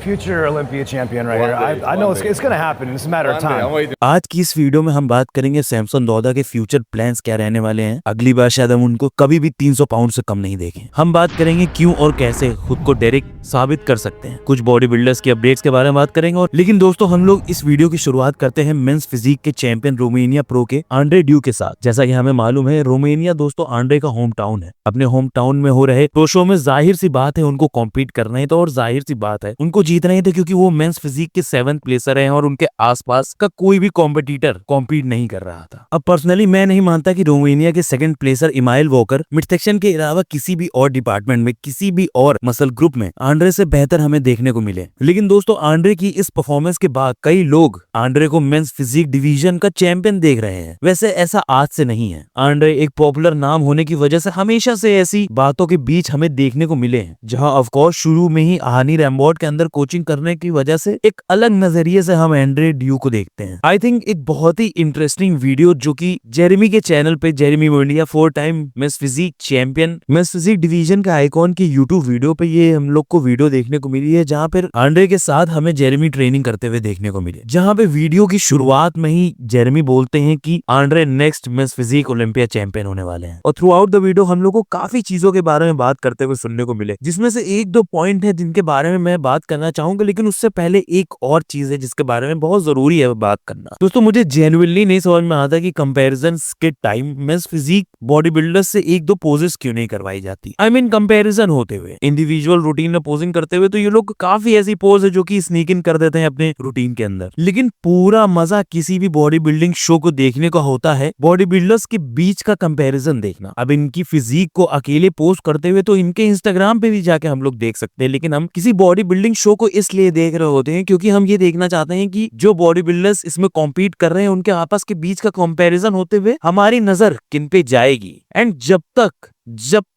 future Olympia champion right here. I know it's going to happen. It's a matter of time. आज की इस video में हम बात करेंगे सैमसन दादा के फ्यूचर प्लान्स क्या रहने वाले हैं। अगली बार शायद हम उनको कभी भी 300 पाउंड से कम नहीं देखें। हम बात करेंगे क्यों और कैसे खुद को डायरेक्ट साबित कर सकते हैं। कुछ बॉडी बिल्डर्स की अपडेट्स के बारे में बात करेंगे। और लेकिन दोस्तों हम लोग इस वीडियो की शुरुआत करते हैं मेंस फिजिक के चैंपियन रोमेनिया प्रो के आंड्रे ड्यू के साथ। जैसा कि हमें मालूम है रोमेनिया दोस्तों आंड्रे का होम टाउन है। अपने होम टाउन में हो रहे प्रो शो में जाहिर सी बात है उनको कॉम्पीट करना है, तो और जाहिर सी बात है उनको जीतना ही था, क्योंकि वो मेंस फिजिक के 7th प्लेसर हैं और उनके आसपास का कोई भी कॉम्पिटिटर कॉम्पीट नहीं कर रहा था। अब पर्सनली मैं नहीं मानता कि रोमेनिया के 2nd प्लेसर email walker mid section के अलावा किसी भी और डिपार्टमेंट में, किसी भी और मसल ग्रुप में आंड्रे से बेहतर हमें देखने को मिले। लेकिन दोस्तों आंड्रे की इस परफॉर्मेंस के बाद कई लोग आंड्रे को मेंस फिजिक डिवीजन का चैंपियन देख रहे हैं। वैसे ऐसा आज से नहीं है। आंड्रे एक पॉपुलर नाम होने की वजह से हमेशा से ऐसी बातों के बीच हमें देखने को मिले हैं, जहां ऑफ कोर्स शुरू में ही हानी रैम्बोर्ड के अंदर कोचिंग करने की वजह से एक अलग नजरिए से हम आंड्रे ड्यू को देखते हैं। आई थिंक एक बहुत ही इंटरेस्टिंग वीडियो जो कि जेरेमी के चैनल पे, Jeremy Buendia 4 time men's physique champion, men's physique division का आइकॉन की यूट्यूब वीडियो पे ये हम लोग को वीडियो देखने को मिली है, जहां पर आंड्रे के साथ हमें जेरेमी ट्रेनिंग करते हुए देखने को मिले। जहां पे वीडियो की शुरुआत में ही जेरेमी बोलते हैं कि Andre next men's physique Olympia champion होने वाले हैं। और थ्रू आउट द वीडियो हम लोग को काफी चीजों के बारे में बात करते हुए सुनने को मिले, जिसमें से 1-2 पॉइंट है जिनके बारे में मैं बात करना चाहूंगा। लेकिन उससे पहले एक और चीज है जिसके बारे में बहुत जरूरी है बात करना। दोस्तों मुझे जेन्युइनली नहीं समझ में आता कि कंपैरिजन के time men's physique body builders से 1-2 पोजेस क्यों नहीं करवाई जाती। आई मीन कंपैरिजन होते हुए, इंडिविजुअल रूटीन में पोजिंग करते हुए तो ये लोग काफी ऐसी पोज है जो कि स्नीक इन कर देते हैं अपने रूटीन के अंदर। लेकिन पूरा मजा किसी भी बॉडी बिल्डिंग शो को देखने का होता है बॉडी बिल्डर्स के बीच का कंपैरिजन देखना। अब इनकी फिजिक को अकेले पोस्ट करते हुए तो इनके इंस्टाग्राम पे भी जाके हम लोग देख सकते हैं, लेकिन हम किसी बॉडी बिल्डिंग शो को इसलिए देख रहे होते हैं क्योंकि हम ये देखना चाहते हैं कि जो बॉडी बिल्डर्स इसमें कॉम्पीट कर रहे हैं उनके आपस के बीच का कंपैरिजन होते हुए हमारी नजर किन पे जाएगी। एंड जब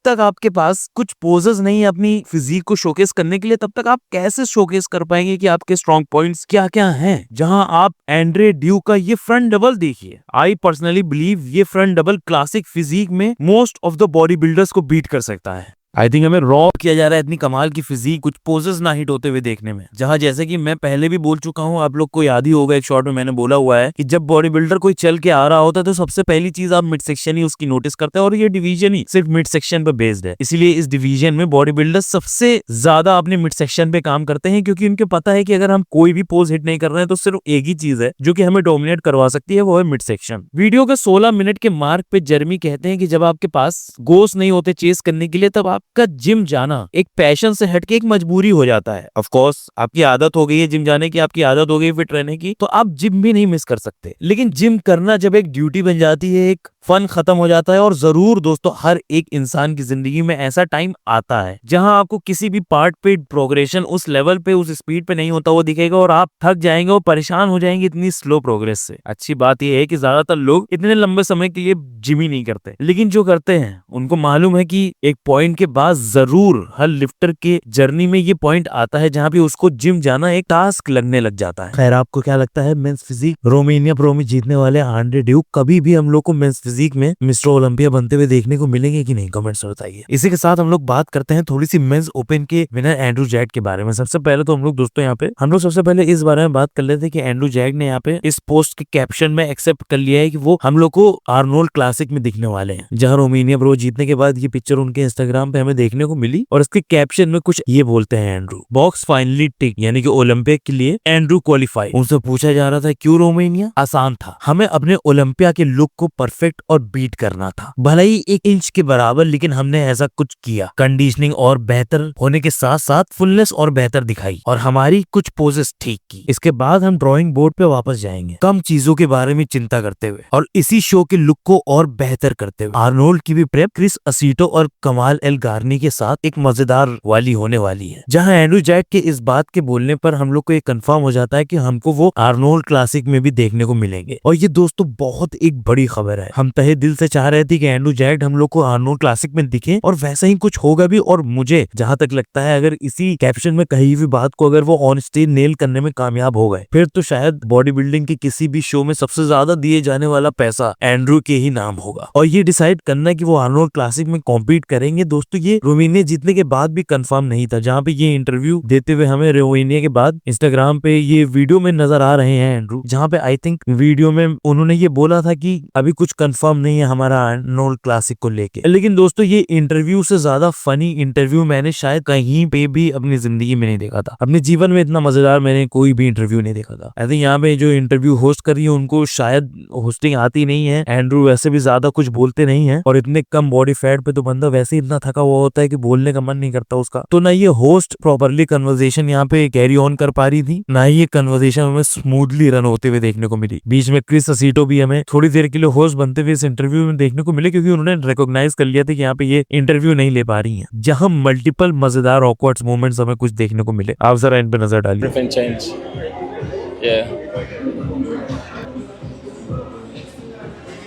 तक आपके पास कुछ पोजेस नहीं है अपनी फिजिक को शोकेस करने के लिए, तब तक आप कैसे शोकेस कर पाएंगे कि आपके स्ट्रॉन्ग पॉइंट्स क्या क्या हैं। जहां आप आंड्रे ड्यू का ये फ्रंट डबल देखिए, आई पर्सनली बिलीव ये फ्रंट डबल क्लासिक फिजिक में most of the body builders को बीट कर सकता है। आई थिंक हमें रॉ किया जा रहा है इतनी कमाल की फिजिक कुछ पोजेस ना हिट होते हुए देखने में। जहां जैसे कि मैं पहले भी बोल चुका हूं, आप लोग को याद ही होगा एक शॉट में मैंने बोला हुआ है कि जब बॉडी बिल्डर कोई चल के आ रहा होता है तो सबसे पहली चीज आप मिड सेक्शन ही उसकी नोटिस करते हैं, और ये डिवीजन ही सिर्फ मिड सेक्शन पे बेस्ड है। इसीलिए इस डिवीजन में बॉडी बिल्डर सबसे ज्यादा अपने मिड सेक्शन पे काम करते हैं, क्योंकि उनको पता है कि अगर हम कोई भी पोज हिट नहीं कर रहे हैं तो सिर्फ एक ही चीज है जो कि हमें डोमिनेट करवा सकती है, वो है मिड सेक्शन। वीडियो के 16 मिनट के मार्क पे जेरेमी कहते हैं कि जब आपके पास गोल्स नहीं होते चेस करने के लिए, तब आपका जिम जाना एक पैशन से हटके एक मजबूरी हो जाता है। ऑफ कोर्स आपकी आदत हो गई है जिम जाने की, आपकी आदत हो गई फिट रहने की, तो आप जिम भी नहीं मिस कर सकते। लेकिन जिम करना जब एक ड्यूटी बन जाती है, एक फन खत्म हो जाता है। और जरूर दोस्तों हर एक इंसान की जिंदगी में ऐसा टाइम आता है जहां आपको किसी भी पार्ट पे प्रोग्रेशन उस लेवल पे, उस स्पीड पे नहीं होता वो दिखेगा और आप थक जाएंगे और परेशान हो जाएंगे इतनी स्लो प्रोग्रेस से। अच्छी बात यह है कि ज्यादातर लोग इतने लंबे समय के लिए जिम ही नहीं करते, लेकिन जो करते हैं उनको मालूम है कि एक पॉइंट के बाद जरूर हर लिफ्टर के जर्नी में ये पॉइंट आता है जहां पे उसको जिम जाना एक टास्क लगने लग जाता है। खैर आपको क्या लगता है मेंस फिजिक रोमेनिया प्रो में जीतने वाले आंड्रे ड्यू कभी भी हम लोग को मेंस फिजिक में मिस्टर ओलंपिया बनते हुए देखने को मिलेंगे कि नहीं? कमेंट्स में बताइए। इसी के साथ हम लोग बात करते हैं थोड़ी सी मेंस ओपन के विनर एंड्रू जैग के बारे में। सबसे पहले तो हम लोग दोस्तों यहाँ पे सबसे पहले इस बारे में बात कर लेते हैं कि एंड्रू जैग ने यहाँ पे इस पोस्ट के कैप्शन में एक्सेप्ट कर लिया है कि वो हम लोग को आर्नोल्ड क्लासिक में दिखने वाले हैं। जहाँ रोमेनिया प्रो जीतने के बाद ये पिक्चर उनके इंस्टाग्राम पे हमें देखने को मिली और इसके कैप्शन में कुछ ये बोलते हैं एंड्रू बॉक्स फाइनली टिक, यानी कि ओलंपिक के लिए एंड्रू क्वालिफाई। उनसे पूछा जा रहा था क्यों रोमेनिया? आसान था, हमें अपने ओलंपिया के लुक को परफेक्ट और बीट करना था, भले ही 1 इंच के बराबर, लेकिन हमने ऐसा कुछ किया। कंडीशनिंग और बेहतर होने के साथ साथ फुलनेस और बेहतर दिखाई और हमारी कुछ पोजेस ठीक की। इसके बाद हम ड्राइंग बोर्ड पे वापस जाएंगे, कम चीजों के बारे में चिंता करते हुए और इसी शो के लुक को और बेहतर करते हुए। आर्नोल्ड की भी प्रेप क्रिस असीटो और कमाल एल गार्नी के साथ एक मजेदार वाली होने वाली है, जहां एंड्रू जैग के इस बात के बोलने पर हम लोग को ये कंफर्म हो जाता है कि हमको वो आर्नोल्ड क्लासिक में भी देखने को मिलेंगे। और ये दोस्तों बहुत एक बड़ी खबर है। हम तहे दिल से चाह रहे थे कि एंड्रू जैग हम लोग को आर्नोल्ड क्लासिक में दिखे और वैसा ही कुछ होगा भी। और मुझे जहां तक लगता है अगर इसी कैप्शन में कही हुई बात को अगर वो ऑन स्टेज नेल करने में कामयाब हो गए, फिर तो शायद बॉडी बिल्डिंग के किसी भी शो में सबसे ज्यादा दिए जाने वाला पैसा एंड्रू के ही नाम होगा। और ये डिसाइड करना कि वो आर्नोल्ड क्लासिक में कॉम्पीट करेंगे दोस्तों, दोस्तों ये रोमानिया जीतने के बाद भी कंफर्म नहीं था। जहाँ पे ये इंटरव्यू देते हुए हमें रोमानिया के बाद इंस्टाग्राम पे ये वीडियो में नजर आ रहे हैं एंड्रू, जहाँ पे आई थिंक वीडियो में उन्होंने ये बोला था कि अभी कुछ कंफर्म नहीं है हमारा आर्नोल्ड क्लासिक को लेके। लेकिन दोस्तों ये इंटरव्यू से ज्यादा फनी इंटरव्यू मैंने शायद कहीं पे भी अपनी जिंदगी में नहीं देखा था। अपने जीवन में इतना मजेदार मैंने कोई भी इंटरव्यू नहीं देखा था। आई थिंक यहाँ पे जो इंटरव्यू होस्ट कर रही है उनको शायद होस्टिंग आती नहीं है। एंड्रू वैसे भी ज्यादा कुछ बोलते नहीं है और इतने कम बॉडी फैट पे तो बंदा वैसे ही इतना थका हुआ होता है कि बोलने का मन नहीं करता उसका। तो ना ये होस्ट प्रॉपरली कन्वर्सेशन यहाँ पे कैरी ऑन कर पा रही थी, ना ही ये कन्वर्सेशन हमें स्मूथली रन होते हुए देखने को मिली। बीच में क्रिस असीटो भी हमें थोड़ी देर के लिए होस्ट बनते हुए इस इंटरव्यू में देखने को मिले, क्योंकि उन्होंने रिकॉग्नाइज कर लिया था कि यहाँ पे ये इंटरव्यू नहीं ले पा रही हैं, जहां मल्टीपल मजेदार ऑकवर्ड मोमेंट्स हमें कुछ देखने को मिले। आप जरा इन पे नजर डालिए।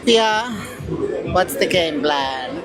Yeah, what's the game plan?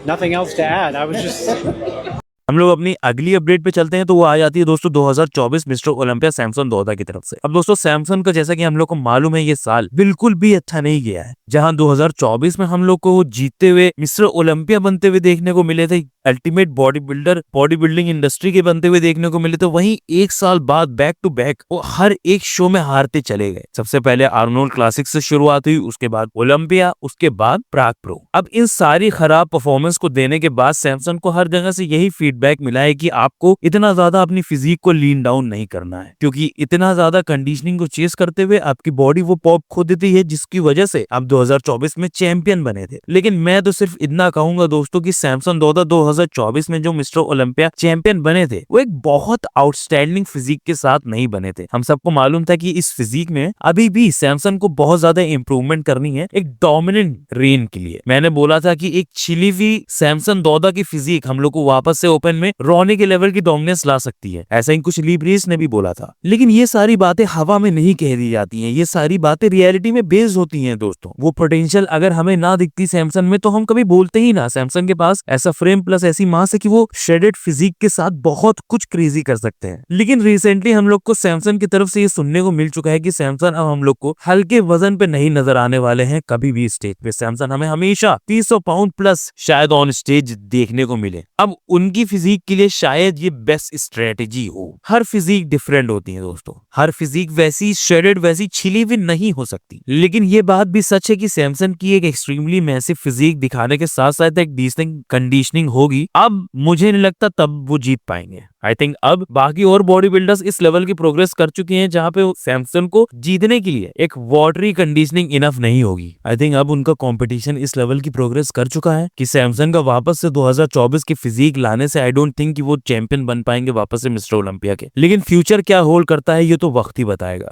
Nothing else to add. I was just हम लोग अपनी अगली अपडेट पे चलते हैं, तो वो आ जाती है दोस्तों 2024 मिस्टर ओलंपिया सैमसन दौदा की तरफ से। अब दोस्तों सैमसन का जैसा कि हम लोग को मालूम है ये साल बिल्कुल भी अच्छा नहीं गया है। जहां 2024 में हम लोग को जीतते हुए मिस्टर ओलंपिया बनते हुए देखने को मिले थे, ultimate body builder body building industry के बनते हुए देखने को मिले थे, वहीं एक साल बाद बैक टू बैक वो हर एक शो में हारते चले गए। सबसे पहले आर्नोल्ड क्लासिक से शुरुआत हुई, उसके बाद ओलंपिया, उसके बाद प्राग प्रो। अब इन सारी खराब परफॉर्मेंस को देने के बाद सैमसन को हर जगह से यही फीडबैक मिला है कि आपको इतना ज्यादा अपनी फिजिक को लीन डाउन नहीं करना है, क्योंकि इतना ज्यादा कंडीशनिंग को चेस करते हुए आपकी बॉडी वो पॉप खो देती है, जिसकी वजह से आप 2024 में चैंपियन बने थे। लेकिन मैं तो सिर्फ इतना कहूंगा दोस्तों कि सैमसन दौदा 2024 में जो मिस्टर ओलंपिया चैंपियन बने थे वो एक बहुत आउटस्टैंडिंग फिजिक के साथ नहीं बने थे। हम सबको मालूम था कि इस फिजिक में अभी भी सैमसन को बहुत ज्यादा इंप्रूवमेंट करनी है एक डोमिनेंट रेन के लिए। मैंने बोला था कि एक छिली हुई सैमसन दौदा की फिजिक हम लोग को वापस से ओपन में रोने के लेवल की डोमिनेंस ला सकती है, ऐसा ही कुछ ली ब्रीस ने भी बोला था। लेकिन ये सारी बातें हवा में नहीं कह दी जाती हैं, ये सारी बातें रियलिटी में बेस्ड होती हैं दोस्तों। वो पोटेंशियल अगर हमें ना दिखती सैमसन में तो हम कभी बोलते ही ना सैमसन के पास ऐसा फ्रेम प्लस ऐसी मास है कि वो शेडेड फिजिक के साथ बहुत कुछ क्रेजी कर सकते हैं। लेकिन रिसेंटली हम लोग को सैमसन की तरफ से ये सुनने को मिल चुका है कि सैमसन अब हम लोग को हल्के वजन पे नहीं नजर आने वाले हैं कभी भी स्टेज पे। सैमसन हमें हमेशा 300 पाउंड प्लस शायद ऑन स्टेज देखने को मिले। अब उनकी फिजिक के लिए शायद ये बेस्ट स्ट्रेटेजी हो। हर फिजिक डिफरेंट होती है दोस्तों, हर फिजिक वैसी शेडेड वैसी छिली हुई नहीं हो सकती। लेकिन ये बात भी सच है कि सैमसन की एक एक्सट्रीमली मैसिव फिजिक दिखाने के साथ साथ एक डिसेंट कंडीशनिंग होगी। अब मुझे नहीं लगता तब वो जीत पाएंगे। आई थिंक अब बाकी और बॉडी बिल्डर्स इस लेवल की प्रोग्रेस कर चुके हैं जहां पे सैमसन को जीतने के लिए एक वाटरी कंडीशनिंग इनफ नहीं होगी। आई थिंक अब उनका कंपटीशन इस लेवल की प्रोग्रेस कर चुका है कि सैमसन का वापस से 2024 की फिजिक लाने से आई डोंट थिंक कि वो चैंपियन बन पाएंगे वापस से मिस्टर ओलंपिया के। लेकिन फ्यूचर क्या होल्ड करता है ये तो वक्त ही बताएगा।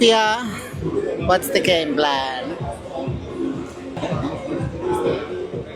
Yeah, what's the game plan?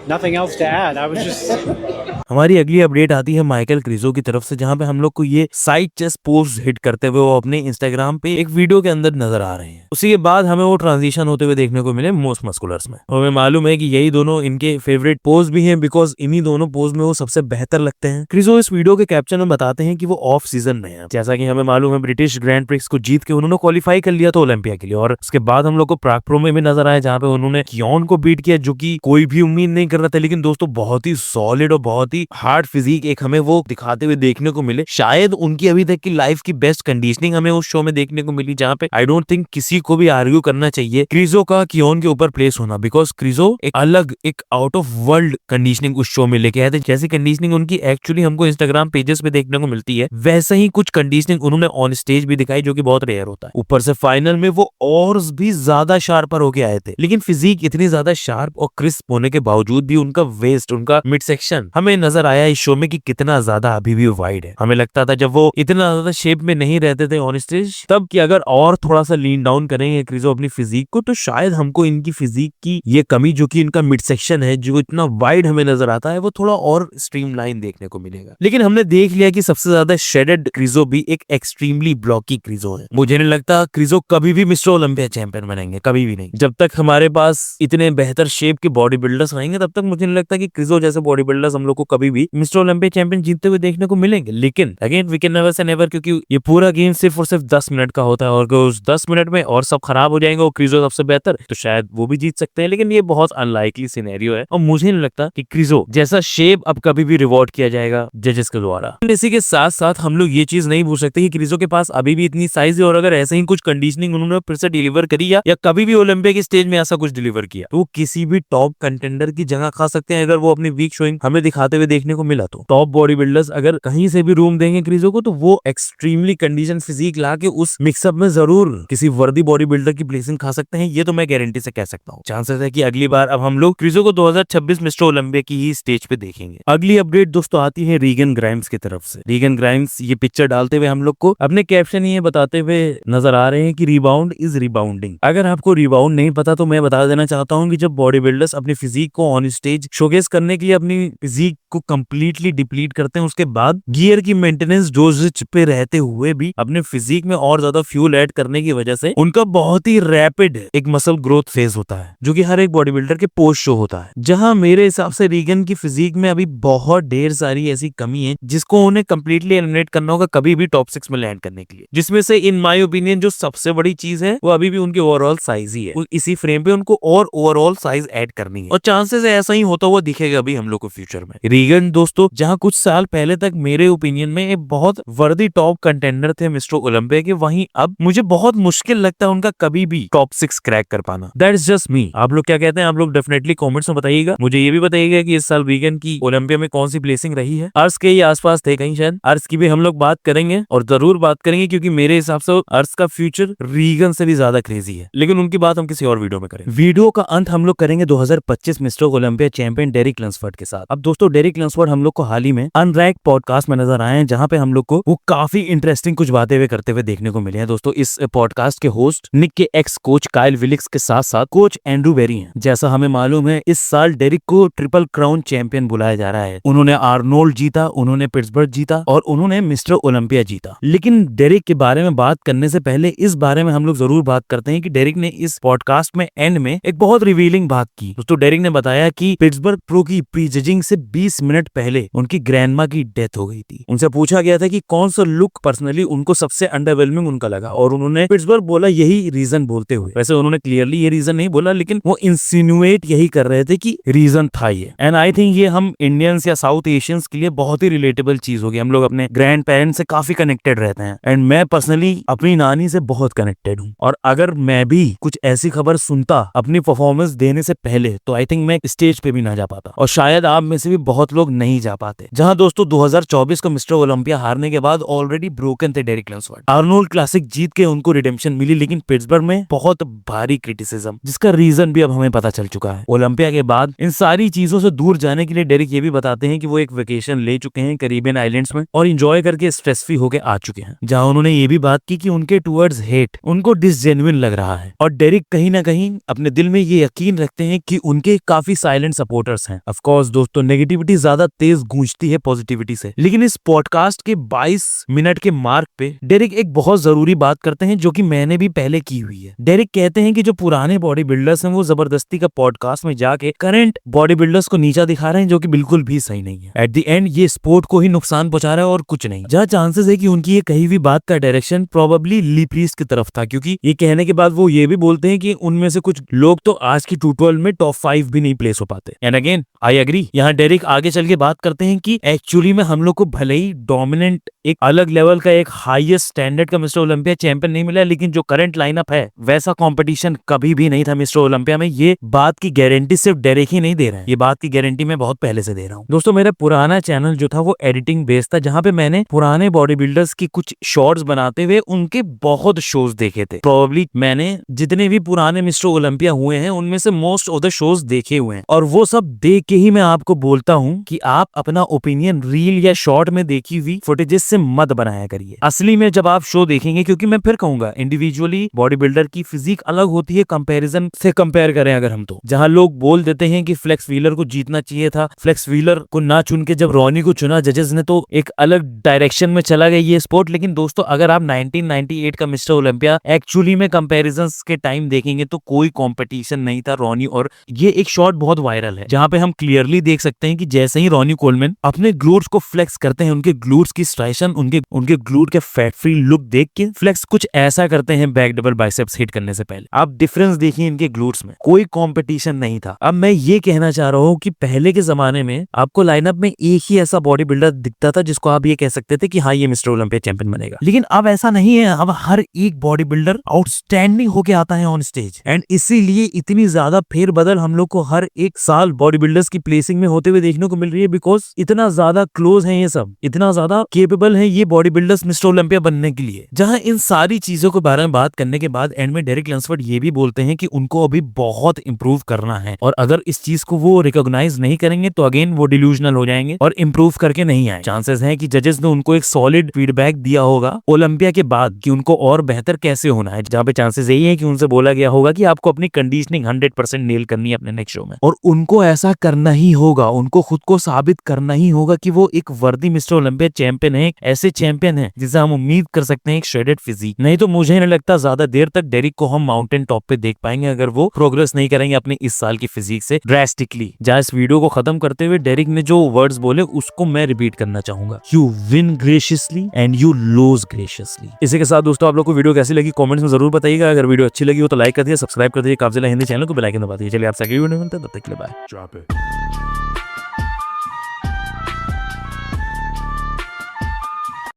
nothing else to add. I was just हमारी अगली अपडेट आती है माइकल क्रिजो की तरफ से, जहां पे हम लोग को ये साइड चेस्ट पोज हिट करते हुए वो अपने इंस्टाग्राम पे एक वीडियो के अंदर नजर आ रहे हैं। उसी के बाद हमें वो ट्रांजिशन होते हुए देखने को मिले मोस्ट मस्कुलर्स में। हमें मालूम है कि यही दोनों इनके फेवरेट पोज भी हैं, बिकॉज इन्हीं दोनों पोज में वो सबसे बेहतर लगते हैं। क्रिजो इस वीडियो के कैप्शन में बताते हैं कि वो ऑफ सीजन में है। जैसा कि हमें मालूम है ब्रिटिश ग्रैंड प्रिक्स को जीत के उन्होंने क्वालिफाई कर लिया था ओलंपिया के लिए, और उसके बाद हम लोग को प्राग प्रो में भी नजर आया जहाँ पे उन्होंने कियोन को बीट किया, जो कि कोई भी उम्मीद नहीं कर रहा था। लेकिन दोस्तों बहुत ही सॉलिड और बहुत ही हार्ड फिजिक एक हमें वो दिखाते हुए देखने को मिले। शायद उनकी अभी तक की लाइफ की बेस्ट कंडीशनिंग हमें उस शो में देखने को मिली, जहाँ पे आई डोंट थिंक किसी को भी आर्ग्यू करना चाहिए क्रिजो का कियोन के ऊपर प्लेस होना, बिकॉज क्रिजो एक अलग एक आउट ऑफ वर्ल्ड कंडीशनिंग उस शो में लेके आए थे। जैसी कंडीशनिंग उनकी एक्चुअली हमको इंस्टाग्राम पेजेस पे देखने को मिलती है, वैसा ही कुछ कंडीशनिंग उन्होंने ऑन स्टेज भी दिखाई, जो कि बहुत रेयर होता है। ऊपर से फाइनल में वो और भी ज्यादा शार्पर होके आए थे। लेकिन फिजिक इतनी ज्यादा शार्प और क्रिस्प होने के बावजूद भी उनका वेस्ट, उनका मिड सेक्शन हमें नजर आया इस शो में कि कितना ज्यादा अभी भी वाइड है। हमें लगता था जब वो इतना ज्यादा शेप में नहीं रहते थे ऑन स्टेज तब कि अगर और थोड़ा सा लीन डाउन करेंगे क्रिजो अपनी फिजिक को, तो शायद हमको इनकी फिजिक की ये कमी, जो कि इनका मिड सेक्शन है जो इतना वाइड हमें नजर आता है, वो थोड़ा और स्ट्रीमलाइन देखने को मिलेगा। लेकिन हमने देख लिया कि सबसे ज्यादा शेडेड क्रिजो भी एक एक्सट्रीमली ब्लॉकी क्रिजो है। मुझे नहीं लगता क्रिजो कभी भी मिस्टर ओलंपिया चैंपियन बनेंगे, कभी भी नहीं। जब तक हमारे पास इतने बेहतर शेप के बॉडी बिल्डर्स रहेंगे तब तक मुझे नहीं लगता कि क्रिजो जैसे बॉडी बिल्डर्स हम लोग को कभी भी मिस्टर ओलंपिया चैंपियन जीतते हुए देखने को मिलेंगे, लेकिन again we can never say never, क्योंकि ये पूरा गेम सिर्फ और सिर्फ 10 मिनट का होता है और अगर उस 10 मिनट में और सब खराब हो जाएंगे और क्रिजो सबसे बेहतर, तो शायद वो भी जीत सकते हैं, लेकिन ये बहुत अनलाइकली सिनेरियो है और मुझे नहीं लगता कि क्रिजो जैसा शेप अब कभी भी रिवॉर्ड किया जाएगा जजेस के द्वारा। इसी के साथ साथ हम लोग ये चीज नहीं भूल सकते कि क्रिजो के पास अभी भी इतनी साइज है और अगर ऐसे ही कुछ कंडीशनिंग उन्होंने फिर से डिलीवर करी या कभी भी ओलंपिया की स्टेज में ऐसा कुछ डिलीवर किया तो वो किसी भी टॉप कंटेंडर की जगह खा सकते हैं। अगर वो अपनी वीक शोइंग हमें दिखाते हुए देखने को मिला तो टॉप बॉडी बिल्डर्स अगर कहीं से भी रूम देंगे क्रिजो को तो वो एक्सट्रीमली कंडीशन फिजिक ला के उस मिक्सअप में जरूर किसी वर्दी बॉडी बिल्डर की प्लेसिंग खा सकते हैं। ये तो मैं गारंटी से कह सकता हूँ। चांसेस है कि अगली बार अब हम लोग क्रिजो को 2026 मिस्टर ओलंपिया की ही स्टेज पे देखेंगे। अगली अपडेट दोस्तों आती है रीगन ग्राइम्स की तरफ से। रीगन ग्राइम्स ये पिक्चर डालते हुए हम लोग को अपने कैप्शन ये बताते हुए नजर आ रहे हैं कि रिबाउंड इज रिबाउंडिंग। अगर आपको रिबाउंड नहीं पता तो मैं बता देना चाहता हूँ कि जब बॉडी बिल्डर्स अपनी फिजिक को ऑन स्टेज शोकेस करने के लिए अपनी फिजिक को कंप्लीटली डिप्लीट करते हैं, उसके बाद गियर की मेंटेनेंस डोजेज पे रहते हुए भी अपने फिजिक में और ज्यादा फ्यूल ऐड करने की वजह से उनका बहुत ही रैपिड एक मसल ग्रोथ फेज होता है जो कि हर एक बॉडी बिल्डर के पोस्ट शो होता है। जहां मेरे हिसाब से रीगन की फिजिक में अभी बहुत ढेर सारी ऐसी कमी है जिसको उन्हें कंप्लीटली एलिमिनेट करना होगा कभी भी टॉप 6 में लैंड करने के लिए, जिसमें से इन माय ओपिनियन जो सबसे बड़ी चीज है वो अभी भी उनकी ओवरऑल साइज ही है। इसी फ्रेम पे उनको और ओवरऑल साइज ऐड करनी है और चांसेस ऐसा ही होता हुआ दिखेगा अभी हम लोग को फ्यूचर में। रीगन दोस्तों जहां कुछ साल पहले तक मेरे ओपिनियन में एक बहुत वर्दी टॉप कंटेंडर थे मिस्टर ओलंपिया के, वहीं अब मुझे बहुत मुश्किल लगता है उनका कभी भी टॉप 6 क्रैक कर पाना। दैट इज जस्ट मी। आप लोग क्या कहते हैं आप लोग डेफिनेटली कमेंट्स में बताइएगा। मुझे ये भी बताइएगा कि इस साल रीगन की ओलंपिया में कौन सी प्लेसिंग रही है। अर्श के ही आसपास थे कहीं, शायद अर्श की भी हम लोग बात करेंगे और जरूर बात करेंगे क्योंकि मेरे हिसाब से अर्श का फ्यूचर रीगन से भी ज्यादा क्रेजी है, लेकिन उनकी बात हम किसी और वीडियो में करेंगे। वीडियो का अंत हम लोग करेंगे 2025 मिस्टर ओलंपिया चैंपियन डेरिक लंसफोर्ड के साथ। अब दोस्तों डेरिक लंसफोर्ड हम लोग को हाल ही में अनरैक्ड पॉडकास्ट में नजर आए हैं जहां पे हम लोग को वो काफी इंटरेस्टिंग कुछ बातें हुए करते हुए देखने को मिले हैं। दोस्तों इस पॉडकास्ट के होस्ट निक के एक्स कोच काइल विलिक्स के साथ साथ कोच एंड्रू बेरी हैं। जैसा हमें मालूम है इस साल डेरिक को ट्रिपल क्राउन चैंपियन बुलाया जा रहा है। उन्होंने आर्नोल्ड जीता, उन्होंने पिट्सबर्ग जीता और उन्होंने मिस्टर ओलंपिया जीता। लेकिन डेरिक के बारे में बात करने से पहले इस बारे में हम लोग जरूर बात करते हैं कि डेरिक ने इस पॉडकास्ट में एंड में एक बहुत रिवीलिंग बात की। दोस्तों डेरिक ने बताया कि पिट्सबर्ग प्रो की प्री जजिंग से 20 मिनट पहले उनकी ग्रैंडमा की डेथ हो गई थी। उनसे पूछा गया था कि कौन सा लुक पर्सनली उनको सबसे अंडरवेलमिंग उनका लगा और उन्होंने पिट्सबर्ग बोला यही रीजन बोलते हुए, वैसे उन्होंने क्लियरली ये रीजन नहीं बोला लेकिन वो इंसिनुएट यही कर रहे थे कि रीजन था ये। एंड आई थिंक ये हम इंडियंस या साउथ एशियंस के लिए बहुत ही रिलेटेबल चीज होगी। हम लोग अपने ग्रैंड पेरेंट्स से काफी कनेक्टेड रहते हैं एंड मैं पर्सनली अपनी नानी से बहुत कनेक्टेड हूँ और अगर मैं भी कुछ ऐसी खबर सुनता अपनी परफॉर्मेंस देने से पहले तो आई थिंक मैं स्टेज पे भी ना जा पाता और शायद आप में से भी बहुत लोग नहीं जा पाते। जहां दोस्तों 2024 को मिस्टर ओलंपिया हारने के बाद ऑलरेडी ब्रोकन थे डेरिक लंसफोर्ड। आर्नोल्ड क्लासिक जीत के उनको रिडेम्पशन मिली लेकिन पिट्सबर्ग में बहुत भारी क्रिटिसिज्म, जिसका रीजन भी अब हमें पता चल चुका है। ओलंपिया के बाद इन सारी चीजों से दूर जाने के लिए डेरिक ये भी बताते हैं कि वो एक वेकेशन ले चुके हैं कैरिबियन आइलैंड्स में और एंजॉय करके स्ट्रेस फ्री होके आ चुके हैं। जहां उन्होंने ये भी बात की कि उनके टुवर्ड्स हेट उनको डिसजेन्युइन लग रहा है और डेरिक कहीं ना कहीं अपने दिल में ये यकीन रखते हैं कि उनके काफी साइलेंट सपोर्टर्स हैं। ऑफ कोर्स दोस्तों नेगेटिविटी ज्यादा तेज गूंजती है पॉजिटिविटी से, लेकिन इस पॉडकास्ट के 22 मिनट के मार्क पे डेरिक एक बहुत जरूरी बात करते हैं जो कि मैंने भी पहले की हुई है। डेरिक कहते हैं कि जो पुराने बॉडी बिल्डर्स हैं वो जबरदस्ती का पॉडकास्ट में जाके करंट बॉडी बिल्डर्स को नीचा दिखा रहे हैं जो कि बिल्कुल भी सही नहीं है। एट द एंड ये स्पोर्ट को ही नुकसान पहुंचा रहा है और कुछ नहीं। जहाँ चांसेस है कि उनकी ये कही हुई बात का डायरेक्शन प्रोबेबली ली प्रीस्ट की तरफ था, क्योंकि ये कहने के बाद वो ये भी बोलते हैं कि उनमें से कुछ लोग तो आज की 212 में टॉप 5 भी नहीं प्लेस हो पाते। And again I agree. यहाँ डेरिक आगे चल के बात करते हैं कि एक्चुअली में हम लोग को भले ही डोमिनेंट एक अलग लेवल का एक हाईएस्ट स्टैंडर्ड का मिस्टर ओलंपिया चैंपियन नहीं मिला, लेकिन जो करंट लाइनअप है वैसा कंपटीशन कभी भी नहीं था मिस्टर ओलंपिया में। ये बात की गारंटी सिर्फ डेरिक ही नहीं दे रहा है, ये बात की गारंटी मैं बहुत पहले से दे रहा हूँ। दोस्तों मेरा पुराना चैनल जो था वो एडिटिंग बेस्ड था, जहाँ पे मैंने पुराने बॉडी बिल्डर्स की कुछ शॉर्ट्स बनाते हुए उनके बहुत शोज देखे थे। प्रोबेबली मैंने जितने भी पुराने मिस्टर ओलंपिया हुए हैं उनमें से मोस्ट ऑफ द शोज देखे हुए हैं और वो सब देख के ही मैं आपको बोलता हूँ कि आप अपना ओपिनियन रील या शॉर्ट में देखी हुई फुटेजेस से मत बनाया करिए। असली में जब आप शो देखेंगे, क्योंकि मैं फिर कहूंगा इंडिविजुअली बॉडी बिल्डर की फिजिक अलग होती है कंपैरिजन से कंपेयर करें अगर हम तो। जहां लोग बोल देते हैं कि फ्लेक्स व्हीलर को जीतना चाहिए था, फ्लेक्स व्हीलर को ना चुन के जब रॉनी को चुना जजेस ने तो एक अलग डायरेक्शन में चला गया ये स्पोर्ट। लेकिन दोस्तों अगर आप 1998 का मिस्टर ओलंपिया एक्चुअली में कंपैरिजन के टाइम देखेंगे तो कोई कॉम्पिटिशन नहीं था रॉनी और ये एक शॉट बहुत वायरल है जहां पे हम क्लियरली देख सकते हैं कि जैसे जैसे ही रॉनी कोलमैन अपने ग्लूट्स को फ्लेक्स करते हैं, उनके ग्लूट्स की स्ट्राइशन, उनके ग्लूट के फैट फ्री लुक देख के फ्लेक्स कुछ ऐसा करते हैं बैक डबल बाइसेप्स हिट करने से पहले। आप डिफरेंस देखिए इनके ग्लूट्स में, कोई कंपटीशन नहीं था। अब मैं ये कहना चाह रहा हूँ कि पहले के जमाने में आपको लाइनअप में एक ही ऐसा बॉडी बिल्डर दिखता था जिसको आप ये कह सकते थे कि हाँ ये मिस्टर ओलंपिया चैंपियन बनेगा, लेकिन अब ऐसा नहीं है। अब हर एक बॉडी बिल्डर आउटस्टैंडिंग होके आता है ऑन स्टेज, एंड इसीलिए इतनी ज्यादा फेरबदल हम लोग को हर एक साल बॉडी बिल्डर्स की प्लेसिंग में होते हुए देखने को मिल रही है, बिकॉज इतना ज्यादा क्लोज है ये सब, इतना ज्यादा केपेबल है ये बॉडी बिल्डर्स मिस्टर ओलंपिया बनने के लिए। जहां इन सारी चीजों के बारे में बात करने के बाद एंड में डेरिक लंसफोर्ड ये भी बोलते हैं कि उनको अभी बहुत इंप्रूव करना है, और अगर इस चीज को वो रिकॉग्नाइज नहीं करेंगे तो अगेन वो डिल्यूजनल हो जाएंगे और इंप्रूव करके नहीं आए। चांसेस हैं कि जजेस ने उनको एक सॉलिड फीडबैक दिया होगा ओलंपिया के बाद कि उनको और बेहतर कैसे होना है, जहां पे चांसेस यही है कि उनसे बोला गया होगा कि आपको अपनी कंडीशनिंग 100% नेल करनी है अपने नेक्स्ट शो में, और उनको ऐसा करना ही होगा। उनको खुद को साबित करना ही होगा कि वो एक वर्दी मिस्टर ओलंपिया चैंपियन है, ऐसे चैंपियन है जिसे हम उम्मीद कर सकते हैं एक श्रेडेड फिजिक। नहीं तो मुझे नहीं लगता ज्यादा देर तक डेरिक को हम माउंटेन टॉप पे देख पाएंगे अगर वो प्रोग्रेस नहीं करेंगे अपने इस साल की फिजिक से ड्रास्टिकली। जहां इस वीडियो को खत्म करते हुए डेरिक ने जो वर्ड्स बोले उसको मैं रिपीट करना चाहूंगा, you win graciously and you lose graciously. इसी के साथ दोस्तों आप लोग को वीडियो कैसी लगी कमेंट्स में जरूर बताइएगा। अगर वीडियो अच्छी लगी हो तो लाइक कर दिए, सब्सक्राइब कर दिए, काफजिला हिंदी चैनल को बेल आइकन दबा दीजिए। चलिए आपसे अगली वीडियो में मिलते हैं, तब तक के लिए बाय।